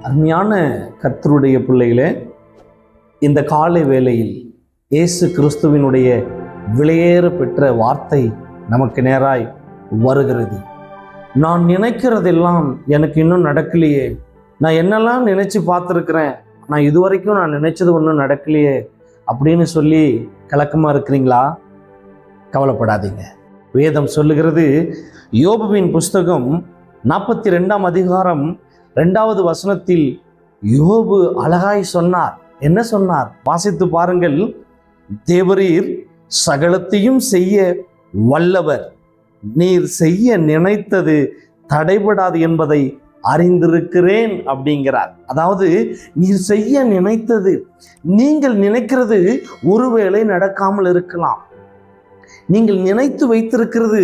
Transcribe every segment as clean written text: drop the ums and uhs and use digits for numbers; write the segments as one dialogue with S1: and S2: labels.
S1: அருமையான கர்த்தருடைய பிள்ளைகளே, இந்த காலை வேளையில் இயேசு கிறிஸ்துவினுடைய விலையேற பெற்ற வார்த்தை நமக்கு நேராய் வருகிறது. நான் நினைக்கிறதெல்லாம் எனக்கு இன்னும் நடக்கலையே, நான் என்னெல்லாம் நினைச்சு பார்த்துருக்கிறேன், நான் இதுவரைக்கும் நான் நினைச்சது ஒன்றும் நடக்கலையே அப்படின்னு சொல்லி கலக்கமாக இருக்கிறீங்களா? கவலைப்படாதீங்க. வேதம் சொல்லுகிறது, யோபுவின் புஸ்தகம் 42ஆம் அதிகாரம் 2வது வசனத்தில் யோபு அழகாய் சொன்னார். என்ன சொன்னார்? வாசித்து பாருங்கள். தேவரீர் சகலத்தையும் செய்ய வல்லவர், நீர் செய்ய நினைத்தது தடைபடாது என்பதை அறிந்திருக்கிறேன் அப்படிங்கிறார். அதாவது நீர் செய்ய நினைத்தது, நீங்கள் நினைக்கிறது ஒருவேளை நடக்காமல் இருக்கலாம். நீங்கள் நினைத்து வைத்திருக்கிறது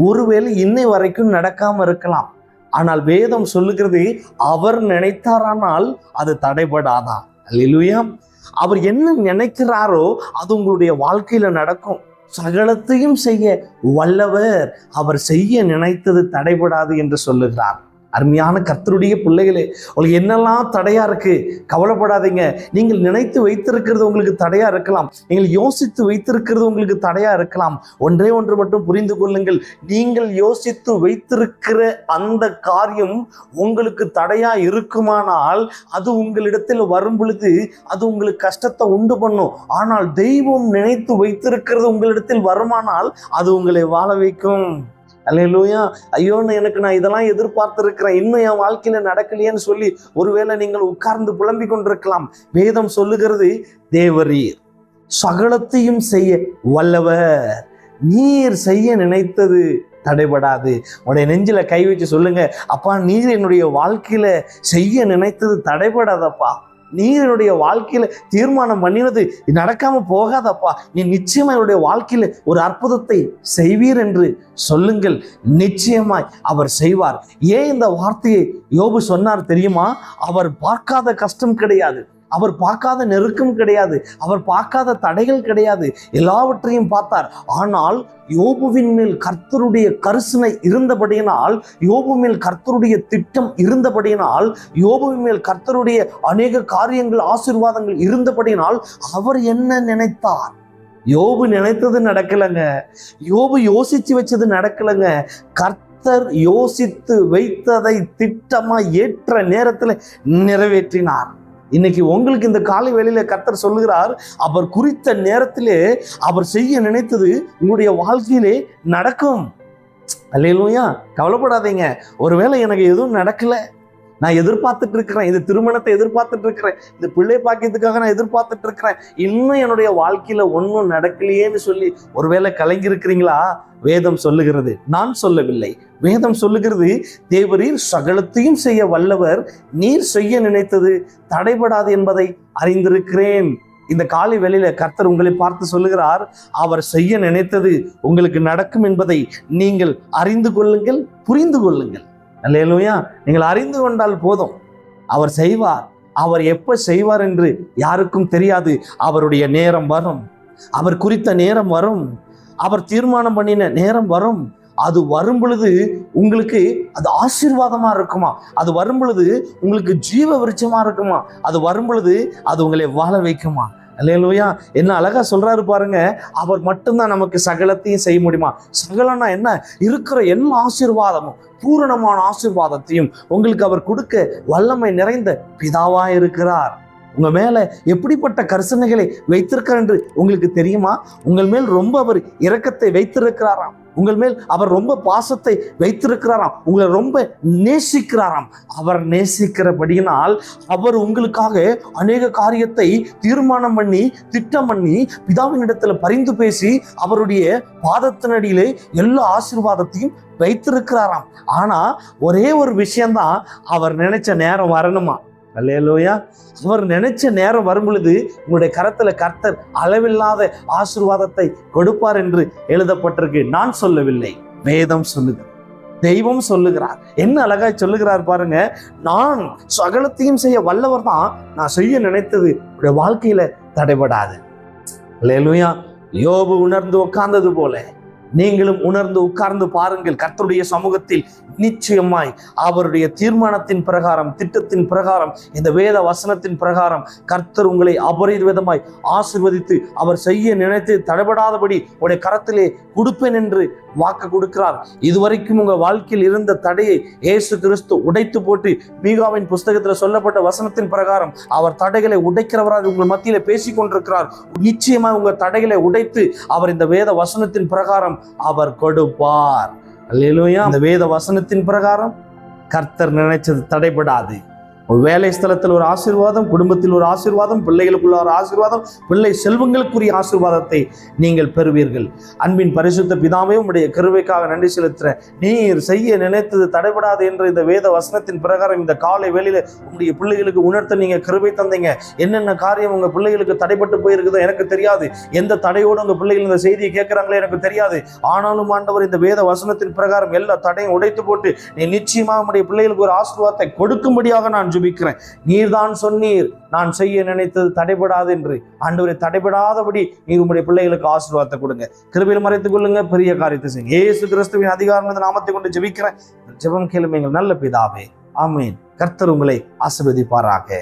S1: ஒருவேளை இன்னை வரைக்கும் நடக்காமல் இருக்கலாம். ஆனால் வேதம் சொல்லுகிறது, அவர் நினைத்தாரானால் அது தடைபடாதா? அல்லேலூயா. அவர் என்ன நினைக்கிறாரோ அது உங்களுடைய வாழ்க்கையில நடக்கும். சகலத்தையும் செய்ய வல்லவர், அவர் செய்ய நினைத்தது தடைபடாது என்று சொல்லுகிறார். அருமையான கர்த்தருடைய பிள்ளைகளே, உங்களுக்கு என்னெல்லாம் தடையா இருக்கு கவலைப்படாதீங்க. நீங்கள் நினைத்து வைத்திருக்கிறது உங்களுக்கு தடையா இருக்கலாம், நீங்கள் யோசித்து வைத்திருக்கிறது உங்களுக்கு தடையா இருக்கலாம். ஒன்றே ஒன்று மட்டும் புரிந்து கொள்ளுங்கள், நீங்கள் யோசித்து வைத்திருக்கிற அந்த காரியம் உங்களுக்கு தடையா இருக்குமானால் அது உங்களிடத்தில் வரும் பொழுது அது உங்களுக்கு கஷ்டத்தை உண்டு பண்ணும். ஆனால் தெய்வம் நினைத்து வைத்திருக்கிறது உங்களிடத்தில் வருமானால் அது உங்களை வாழ வைக்கும். அல்லேலூயா. ஐயோ, நான் இதெல்லாம் எதிர்பார்த்திருக்கிறேன், இன்னும் என் வாழ்க்கையில நடக்கலையேன்னு சொல்லி ஒருவேளை நீங்கள் உட்கார்ந்து புலம்பிக் கொண்டிருக்கலாம். வேதம் சொல்லுகிறது, தேவரீர் சகலத்தையும் செய்ய வல்லவர், நீர் செய்ய நினைத்தது தடைபடாது. உடைய நெஞ்சில கை வச்சு சொல்லுங்க, அப்பா நீர் என்னுடைய வாழ்க்கையில செய்ய நினைத்தது தடைபடாதப்பா, நீர் என்னுடைய வாழ்க்கையில தீர்மானம் பண்ணினது நடக்காம போகாதப்பா, நீ நிச்சயமா என்னுடைய வாழ்க்கையில ஒரு அற்புதத்தை செய்வீர் என்று சொல்லுங்கள். நிச்சயமாய் அவர் செய்வார். ஏன் இந்த வார்த்தையை யோபு சொன்னார் தெரியுமா? அவர் பார்க்காத கஷ்டம் கிடையாது, அவர் பார்க்காத நெருக்கம் கிடையாது, அவர் பார்க்காத தடைகள் கிடையாது, எல்லாவற்றையும் பார்த்தார். ஆனால் யோபுவின் மேல் கர்த்தருடைய கரிசனை இருந்தபடியினால், யோபு மேல் கர்த்தருடைய திட்டம் இருந்தபடியினால், யோபுவின் மேல் கர்த்தருடைய அநேக காரியங்கள் ஆசீர்வாதங்கள் இருந்தபடியினால் அவர் என்ன நினைத்தார்? யோபு நினைத்தது நடக்கலைங்க, யோபு யோசிச்சு வச்சது நடக்கலைங்க. கர்த்தர் யோசித்து வைத்ததை திட்டமா ஏற்ற நேரத்தில் நிறைவேற்றினார். இன்னைக்கு உங்களுக்கு இந்த காலை வேளையில கர்த்தர் சொல்லுகிறார், அவர் குறித்த நேரத்திலே அவர் செய்ய நினைத்தது உங்களுடைய வாழ்க்கையிலே நடக்கும். அல்லேலூயா. கவலைப்படாதீங்க. ஒருவேளை எனக்கு எதுவும் நடக்கல, நான் எதிர்பார்த்துட்டு இருக்கிறேன், இந்த திருமணத்தை எதிர்பார்த்துட்டு இருக்கிறேன், இந்த பிள்ளை பாக்கியத்துக்காக நான் எதிர்பார்த்துட்டு இருக்கிறேன், இன்னும் என்னுடைய வாழ்க்கையில ஒன்றும் நடக்கலையேன்னு சொல்லி ஒருவேளை கலங்கி இருக்கிறீங்களா? வேதம் சொல்லுகிறது, நான் சொல்லவில்லை, வேதம் சொல்லுகிறது, தேவரீர் சகலத்தையும் செய்ய வல்லவர், நீர் செய்ய நினைத்தது தடைபடாது என்பதை அறிந்திருக்கிறேன். இந்த காலை வேளையில கர்த்தர் உங்களை பார்த்து சொல்லுகிறார், அவர் செய்ய நினைத்தது உங்களுக்கு நடக்கும் என்பதை நீங்கள் அறிந்து கொள்ளுங்கள், புரிந்து கொள்ளுங்கள். அல்லேலூயா. நீங்கள் அறிந்து கொண்டால் போதும், அவர் செய்வார். அவர் எப்ப செய்வார் என்று யாருக்கும் தெரியாது. அவருடைய நேரம் வரும், அவர் குறித்த நேரம் வரும், அவர் தீர்மானம் பண்ணின நேரம் வரும். அது வரும் பொழுது உங்களுக்கு அது ஆசீர்வாதமா இருக்குமா? அது வரும் பொழுது உங்களுக்கு ஜீவ விருட்சமா இருக்குமா? அது வரும் பொழுது அது உங்களை வாழ வைக்குமா? அல்லேலூயா. என்ன அழகா சொல்றாரு பாருங்க, அவர் மட்டும்தான் நமக்கு சகலத்தையும் செய்ய முடியுமா? சகலம்னா என்ன? இருக்கிற எல்லா ஆசீர்வாதமும், பூரணமான ஆசீர்வாதத்தையும் உங்களுக்கு அவர் கொடுக்க வல்லமை நிறைந்த பிதாவா இருக்கிறார். உங்க மேல எப்படிப்பட்ட கரிசனைகளை வைத்திருக்கிறார் என்று உங்களுக்கு தெரியுமா? உங்கள் மேல் ரொம்ப அவர் இரக்கத்தை வைத்திருக்கிறாராம், உங்கள் மேல் அவர் ரொம்ப பாசத்தை வைத்திருக்கிறாராம், உங்களை ரொம்ப நேசிக்கிறாராம். அவர் நேசிக்கிறபடியினால் அவர் உங்களுக்காக அநேக காரியத்தை தீர்மானம் பண்ணி திட்டம் பண்ணி பிதாவின் இடத்துல பரிந்து பேசி அவருடைய பாதத்தினடியிலே எல்லா ஆசீர்வாதத்தையும் வைத்திருக்கிறாராம். ஆனா ஒரே ஒரு விஷயம்தான், அவர் நினைச்ச நேரம் வரணுமா? அல்லேலூயா. அவர் நினைச்ச நேரம் வரும் பொழுது உங்களுடைய கரத்துல கர்த்தர் அளவில்லாத ஆசீர்வாதத்தை கொடுப்பார் என்று எழுதப்பட்டிருக்கு. நான் சொல்லவில்லை, வேதம் சொல்லுது, தெய்வம் சொல்லுகிறார். என்ன அழகாய் சொல்லுகிறார் பாருங்க, நான் சகலத்தையும் செய்ய வல்லவர் தான், நான் செய்ய நினைத்தது உங்களுடைய வாழ்க்கையில தடைபடாது. அல்லேலூயா. யோபு உணர்ந்து உட்கார்ந்தது போல நீங்களும் உணர்ந்து உட்கார்ந்து பாருங்கள். கர்த்தருடைய சமூகத்தில் நிச்சயமாய் அவருடைய தீர்மானத்தின் பிரகாரம், திட்டத்தின் பிரகாரம், இந்த வேத வசனத்தின் பிரகாரம் கர்த்தர் உங்களை அபரிவிதமாய் ஆசீர்வதித்து அவர் செய்ய நினைத்து தடைபடாதபடி உடைய கரத்திலே கொடுப்பேன் என்று வாக்கு கொடுக்கிறார். இதுவரைக்கும் உங்க வாழ்க்கையில் இருந்த தடையை இயேசு கிறிஸ்து உடைத்து போட்டு மீகாவின் புஸ்தகத்தில் சொல்லப்பட்ட வசனத்தின் பிரகாரம் அவர் தடைகளை உடைக்கிறவராக உங்கள் மத்தியில பேசிக் கொண்டிருக்கிறார். நிச்சயமா உங்க தடைகளை உடைத்து அவர் இந்த வேத வசனத்தின் பிரகாரம் அவர் கொடுப்பார். அல்லேலூயா. இந்த வேத வசனத்தின் பிரகாரம் கர்த்தர் நினைச்சது தடைபடாது. ஒரு வேலை ஸ்தலத்தில் ஒரு ஆசீர்வாதம், குடும்பத்தில் ஒரு ஆசீர்வாதம், பிள்ளைகளுக்குள்ள ஒரு ஆசீர்வாதம், பிள்ளை செல்வங்களுக்குரிய ஆசீர்வாதத்தை நீங்கள் பெறுவீர்கள். அன்பின் பரிசுத்த பிதாவே, உம்முடைய கிருபைக்காக நன்றி செலுத்துறேன். நீர் செய்ய நினைத்தது தடைபடாது என்ற இந்த வேத வசனத்தின் பிரகாரம் இந்த காலை வேளையில உங்களுடைய பிள்ளைகளுக்கு உணர்த்த நீங்க கிருபை தந்தீங்க. என்னென்ன காரியம் உங்க பிள்ளைகளுக்கு தடைபட்டு போயிருக்குதோ எனக்கு தெரியாது. எந்த தடையோடு உங்க பிள்ளைகள் இந்த செய்தியை கேட்கிறாங்களோ எனக்கு தெரியாது. ஆனாலும் ஆண்டவர், இந்த வேத வசனத்தின் பிரகாரம் எல்லா தடையும் உடைத்து போட்டு நீ நிச்சயமாக உங்களுடைய பிள்ளைகளுக்கு ஒரு ஆசீர்வாதத்தை கொடுக்கும்படியாக நான் ஜெபிக்கிறேன். நீர்தான் சொன்னீர், நான் செய்ய நினைத்தது தடைபடாது என்று. ஆண்டவரே, தடைபடாதபடி நீர் உங்களுடைய பிள்ளைகளுக்கு ஆசீர்வாதத்தை கொடுங்க. கிருபையில் மறைத்துக் கொள்ளுங்க. பெரிய காரியத்தை செய்யுங்க. இயேசு கிறிஸ்துவின் அதிகாரம் நாமத்தை கொண்டு ஜெபிக்கிறேன். ஜெபம் கேளும் எங்கள் நல்ல பிதாவே. ஆமென். கர்த்தர் உங்களை ஆசீர்வதிப்பாராக.